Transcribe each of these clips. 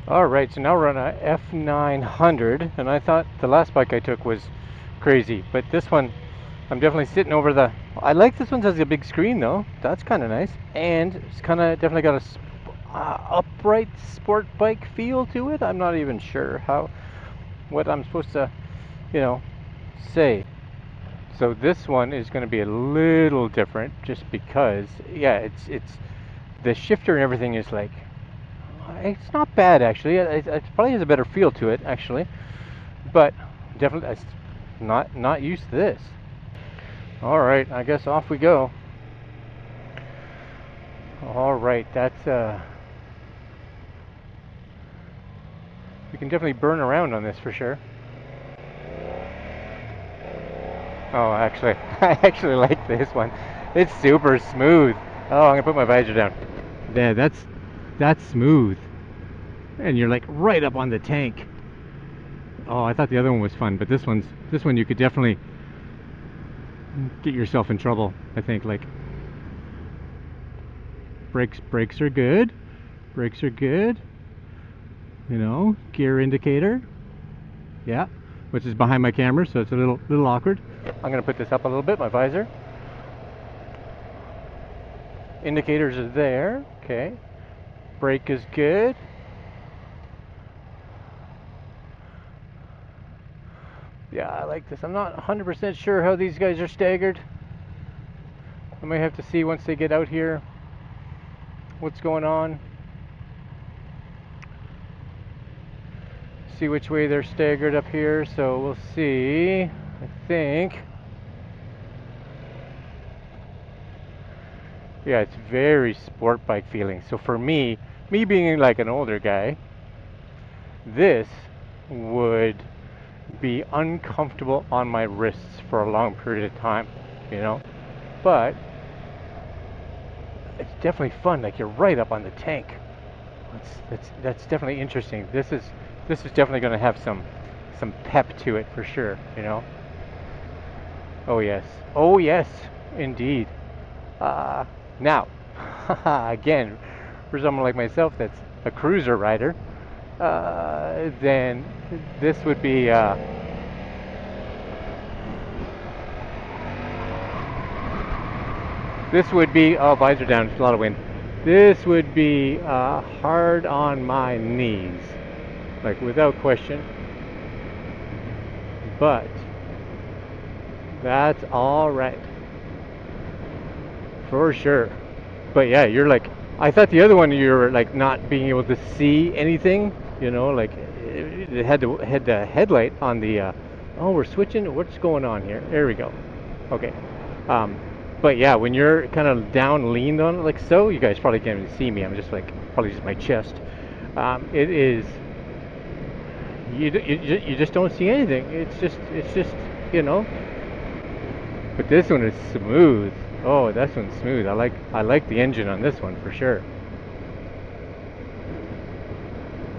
Alright, so now we're on a F900, and I thought the last bike I took was crazy, but this one, I'm definitely sitting over the... I like this one has a big screen though, that's kind of nice, and it's kind of definitely got a upright sport bike feel to it. I'm not even sure what I'm supposed to, you know, say. So this one is going to be a little different just because, yeah, it's the shifter and everything is like, it's not bad actually. It probably has a better feel to it actually, but definitely it's not used to this. All right, I guess off we go. All right, that's we can definitely burn around on this for sure. Oh, actually, I actually like this one. It's super smooth. Oh, I'm gonna put my visor down. Yeah, that's smooth, and you're like right up on the tank. Oh, I thought the other one was fun, but this one you could definitely get yourself in trouble. I think like brakes are good. Brakes are good. You know, gear indicator. Yeah, which is behind my camera, so it's a little awkward. I'm gonna put this up a little bit. My visor. Indicators are there. Okay. Brake is good. Yeah, I like this. I'm not 100% sure how these guys are staggered. I might have to see once they get out here what's going on. See which way they're staggered up here, so we'll see. I think. Yeah, it's very sport bike feeling. So for me being like an older guy, this would be uncomfortable on my wrists for a long period of time, you know? But it's definitely fun. Like you're right up on the tank. That's definitely interesting. This is definitely going to have some pep to it for sure. You know. Oh yes, indeed. Now, again, for someone like myself that's a cruiser rider, then this would be. This would be, oh, visor down, it's a lot of wind. This would be hard on my knees, like without question. But that's all right, for sure. But yeah, you're like, I thought the other one you were like not being able to see anything, you know, like it had the headlight on the. Oh, we're switching. What's going on here? There we go. Okay. Um, but yeah, when you're kind of down, leaned on it like so, you guys probably can't even see me. I'm just like probably just my chest. It is. You just don't see anything. It's just you know. But this one is smooth. Oh, this one's smooth. I like the engine on this one for sure.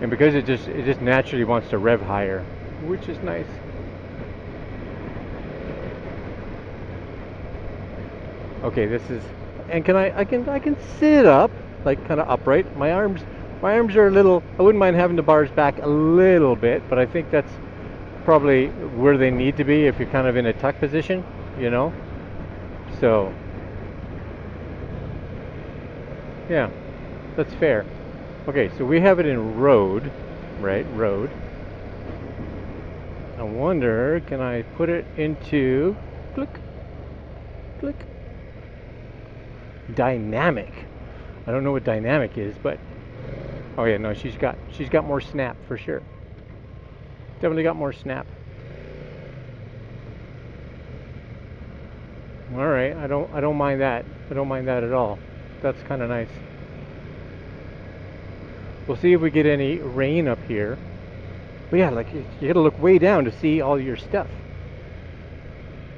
And because it just naturally wants to rev higher, which is nice. Okay, this is, and I can sit up, like kind of upright. My arms are a little. I wouldn't mind having the bars back a little bit, but I think that's probably where they need to be if you're kind of in a tuck position, you know. So yeah, that's fair. Okay, so we have it in road, right? Road. I wonder, can I put it into click, click, dynamic? I don't know what dynamic is, but oh yeah, no, she's got more snap for sure. Definitely got more snap. All right, I don't mind that. I don't mind that at all. That's kind of nice. We'll see if we get any rain up here. But yeah, like you got to look way down to see all your stuff.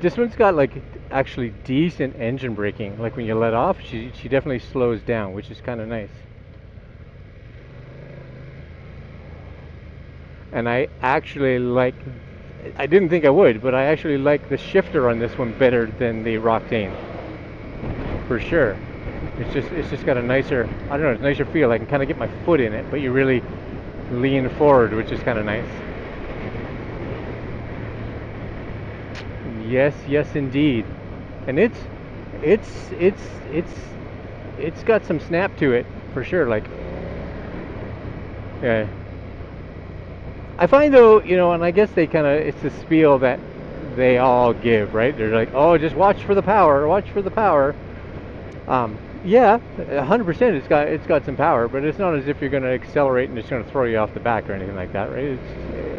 This one's got like actually decent engine braking. Like when you let off, she definitely slows down, which is kind of nice. And I actually like, I didn't think I would, but I actually like the shifter on this one better than the Roctane, for sure. It's just got a nicer, I don't know, it's a nicer feel. I can kind of get my foot in it, but lean forward, which is kind of nice. Yes, yes, indeed. And it's it's it's it's got some snap to it for sure. Like, yeah. I find though, and I guess they kind of it's the spiel that they all give, right? They're like, oh, just watch for the power, watch for the power. Yeah, 100%. It's got some power, but it's not as if you're going to accelerate and it's going to throw you off the back or anything like that, right?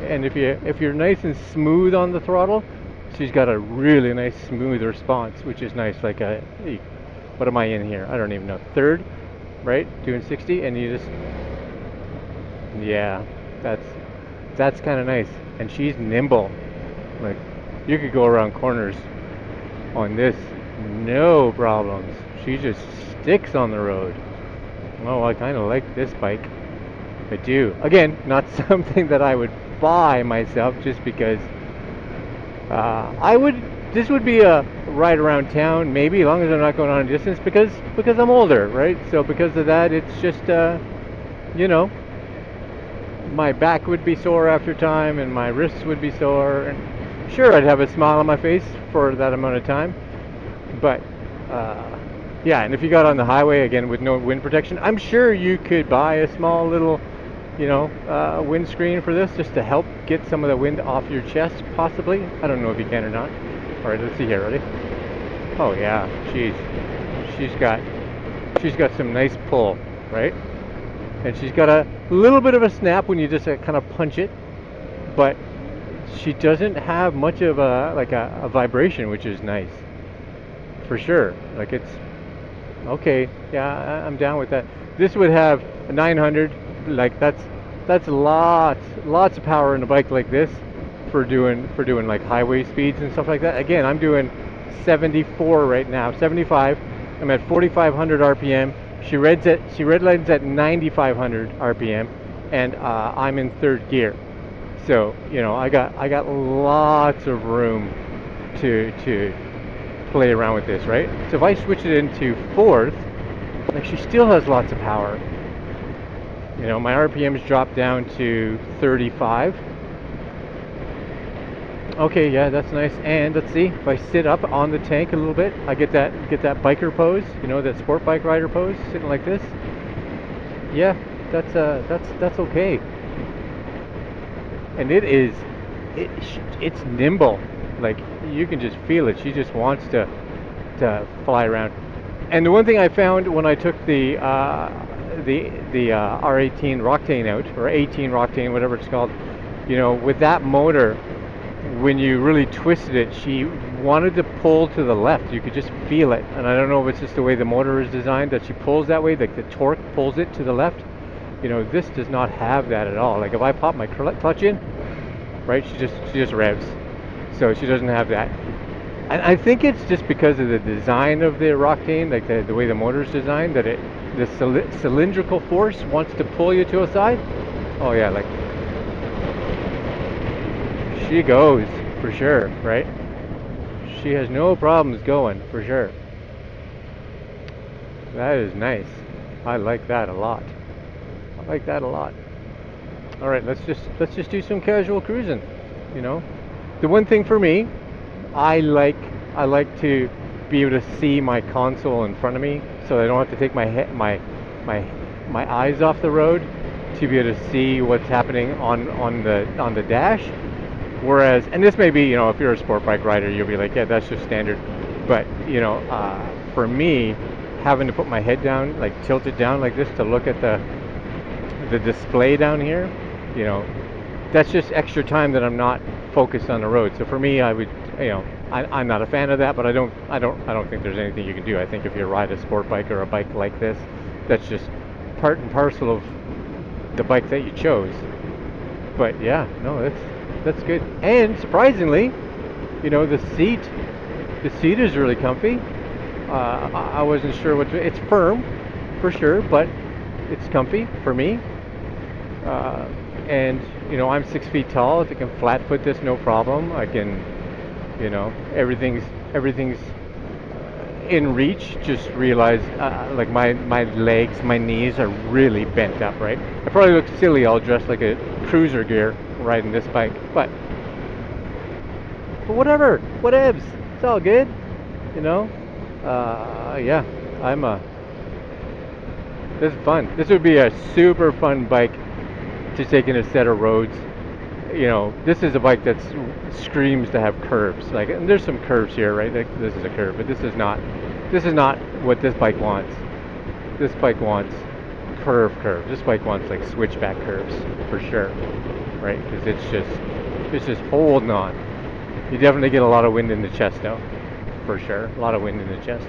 And if you're nice and smooth on the throttle, she's got a really nice smooth response, which is nice. Like what am I in here? I don't even know. Third, right? Doing 60, and you just, yeah, that's kind of nice. And she's nimble. Like, you could go around corners on this, no problems. She just sticks on the road. Oh, I kind of like this bike. I do. Again, not something that I would buy myself, just because this would be a ride around town, maybe, as long as I'm not going on a distance, because I'm older, right? So because of that, it's just you know, my back would be sore after time, and my wrists would be sore, and sure, I'd have a smile on my face for that amount of time, but yeah. And if you got on the highway again with no wind protection, I'm sure you could buy a small little, windscreen for this, just to help get some of the wind off your chest, possibly. I don't know if you can or not. All right, let's see here. Ready? Oh yeah, she's got some nice pull, right? And she's got a little bit of a snap when you just kind of punch it, but she doesn't have much of a vibration, which is nice for sure. Like, it's okay. Yeah, I'm down with that. This would have a 900. Like, that's lots of power in a bike like this for doing like highway speeds and stuff like that. Again, I'm doing 74 right now, 75. I'm at 4,500 RPM. She redlines at 9,500 RPM, and I'm in third gear. So I got lots of room to play around with this, right? So if I switch it into fourth, like, she still has lots of power. My RPMs drop down to 35. Okay, yeah, that's nice. And let's see, if I sit up on the tank a little bit, I get that biker pose, that sport bike rider pose, sitting like this. Yeah, that's okay. And it's nimble. Like, you can just feel it. She just wants to fly around. And the one thing I found when I took the R18 Roctane out, or 18 Roctane, whatever it's called, with that motor, when you really twisted it, she wanted to pull to the left. You could just feel it. And I don't know if it's just the way the motor is designed, that she pulls that way, like the torque pulls it to the left. This does not have that at all. Like, if I pop my clutch in, right, she just revs. So she doesn't have that. And I think it's just because of the design of the Roctane, like the way the motor is designed, that the cylindrical force wants to pull you to a side. Oh yeah, like, she goes for sure, right? She has no problems going for sure. That is nice. I like that a lot. I like that a lot. All right, let's just do some casual cruising. The one thing for me, I like to be able to see my console in front of me, so I don't have to take my eyes off the road to be able to see what's happening on the dash. Whereas, and this may be, if you're a sport bike rider, you'll be like, yeah, that's just standard. But for me, having to put my head down, like tilt it down like this to look at the display down here, that's just extra time that I'm not focused on the road. So for me, I would, I'm not a fan of that, but I don't think there's anything you can do. I think if you ride a sport bike or a bike like this, that's just part and parcel of the bike that you chose. But yeah, no, that's good. And surprisingly, the seat is really comfy. I wasn't sure it's firm for sure, but it's comfy for me. And I'm 6 feet tall. I can flat foot this no problem. I can, everything's in reach, just realized like my legs, my knees are really bent up, right? I probably look silly all dressed like a cruiser gear riding this bike, but whatever, whatevs, it's all good, you know. Yeah, I'm this is fun. This would be a super fun bike to take in a set of roads. You know, this is a bike that screams to have curves. Like, and there's some curves here, right? Like, this is a curve, but this is not. This is not what this bike wants. This bike wants curve. This bike wants like switchback curves for sure, right? Because it's just holding on. You definitely get a lot of wind in the chest, though, for sure. A lot of wind in the chest.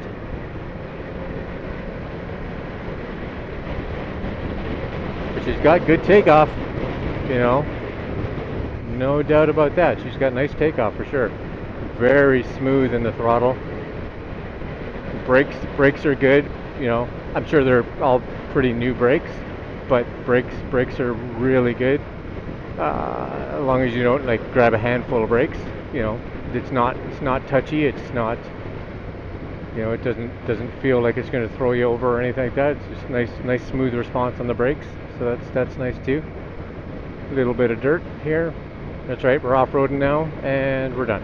But she's got good takeoff, you know. No doubt about that. She's got nice takeoff for sure. Very smooth in the throttle. Brakes are good. You know, I'm sure they're all pretty new brakes, but brakes are really good. As long as you don't like grab a handful of brakes, you know, it's not touchy. It's not, you know, it doesn't feel like it's going to throw you over or anything like that. It's just nice smooth response on the brakes. So that's nice too. A little bit of dirt here. That's right, we're off-roading now, and we're done.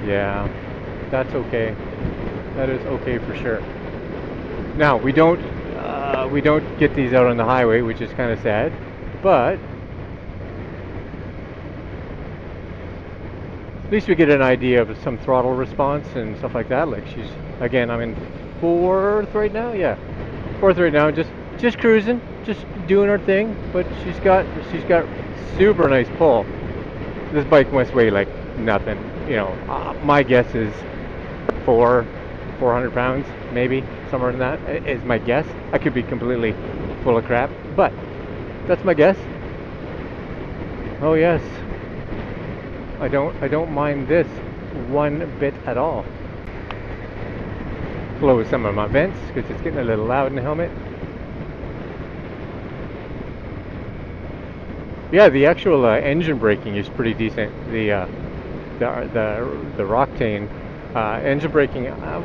Yeah, that's okay. That is okay for sure. Now, we don't get these out on the highway, which is kind of sad, but at least we get an idea of some throttle response and stuff like that. Like again, I'm in fourth right now. Yeah, fourth right now. Just cruising, just doing her thing, but she's got super nice pull. This bike must weigh like nothing, you know. My guess is 400 pounds, maybe somewhere in that is my guess. I could be completely full of crap, but that's my guess. Oh yes, I don't mind this one bit at all. Close some of my vents because it's getting a little loud in the helmet. Yeah, the actual engine braking is pretty decent. The Roctane engine braking, I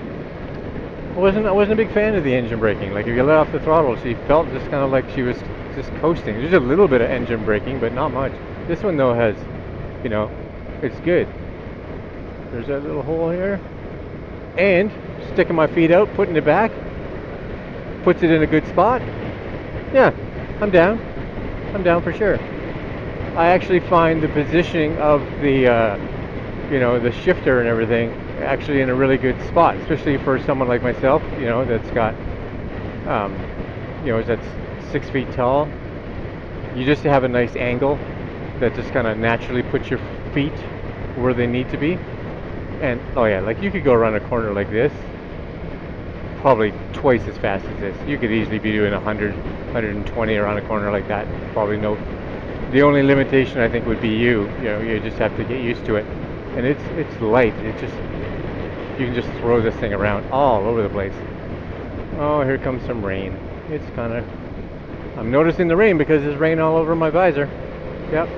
wasn't a big fan of the engine braking. Like if you let off the throttle, she felt just kind of like she was just coasting. There's a little bit of engine braking, but not much. This one though has, you know, it's good. There's that little hole here, and sticking my feet out, putting it back, puts it in a good spot. Yeah, I'm down. I'm down for sure. I actually find the positioning of the, you know, the shifter and everything actually in a really good spot, especially for someone like myself, you know, that's got, you know, that's 6 feet tall. You just have a nice angle that just kind of naturally puts your feet where they need to be. And, oh yeah, like you could go around a corner like this, probably twice as fast as this. You could easily be doing 100, 120 around a corner like that. Probably no. The only limitation I think would be you know, you just have to get used to it. And it's light. It just, you can just throw this thing around all over the place. Oh, here comes some rain. It's kind of, I'm noticing the rain because there's rain all over my visor. Yep.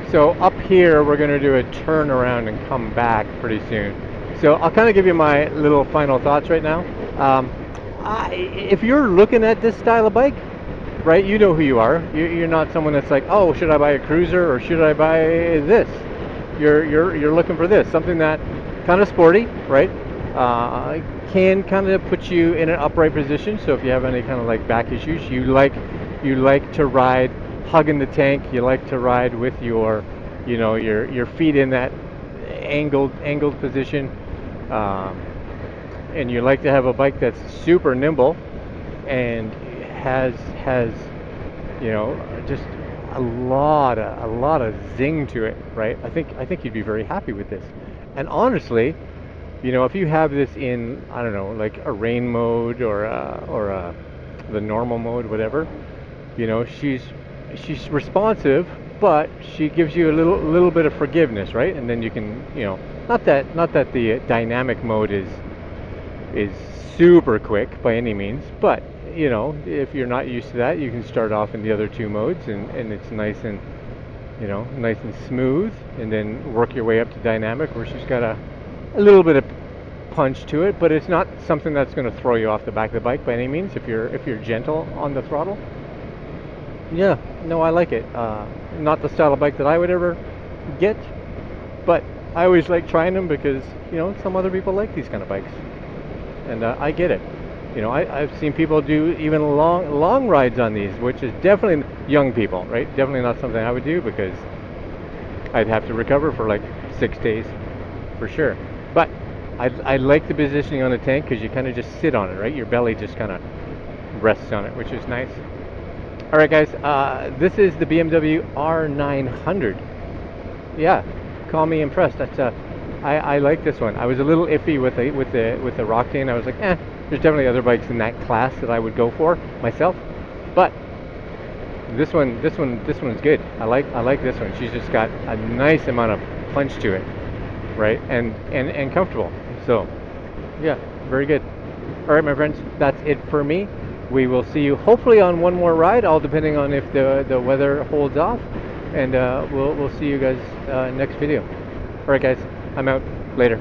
So up here we're going to do a turn around and come back pretty soon. So I'll kind of give you my little final thoughts right now. If you're looking at this style of bike, right, you know who you are. You're not someone that's like, oh, should I buy a cruiser or should I buy this? You're looking for this, something that kind of sporty, right? Can kind of put you in an upright position. So if you have any kind of like back issues, you like to ride hugging the tank. You like to ride with your, you know, your feet in that angled position, and you like to have a bike that's super nimble and has you know, just a lot of zing to it, right? I think you'd be very happy with this. And honestly, you know, if you have this in, I don't know, like a rain mode or the normal mode, whatever, you know, she's responsive, but she gives you a little bit of forgiveness, right? And then you can, you know, not that the dynamic mode is super quick by any means, but you know, if you're not used to that, you can start off in the other two modes, and it's nice and you know, nice and smooth, and then work your way up to dynamic, where she's got a little bit of punch to it, but it's not something that's going to throw you off the back of the bike by any means. If you're gentle on the throttle, yeah, no, I like it. Not the style of bike that I would ever get, but I always like trying them because, you know, some other people like these kind of bikes, and I get it. You know, I've seen people do even long rides on these, which is definitely young people, right? Definitely not something I would do because I'd have to recover for like 6 days for sure. But I like the positioning on the tank because you kind of just sit on it, right? Your belly just kind of rests on it, which is nice. All right, guys, this is the BMW R900. Yeah, call me impressed. I like this one. I was a little iffy with the Roctane. I was like, there's definitely other bikes in that class that I would go for myself, but this one's good. I like this one. She's just got a nice amount of punch to it, right? And comfortable. So, yeah, very good. All right, my friends, that's it for me. We will see you hopefully on one more ride, all depending on if the weather holds off, and we'll see you guys next video. All right, guys, I'm out. Later.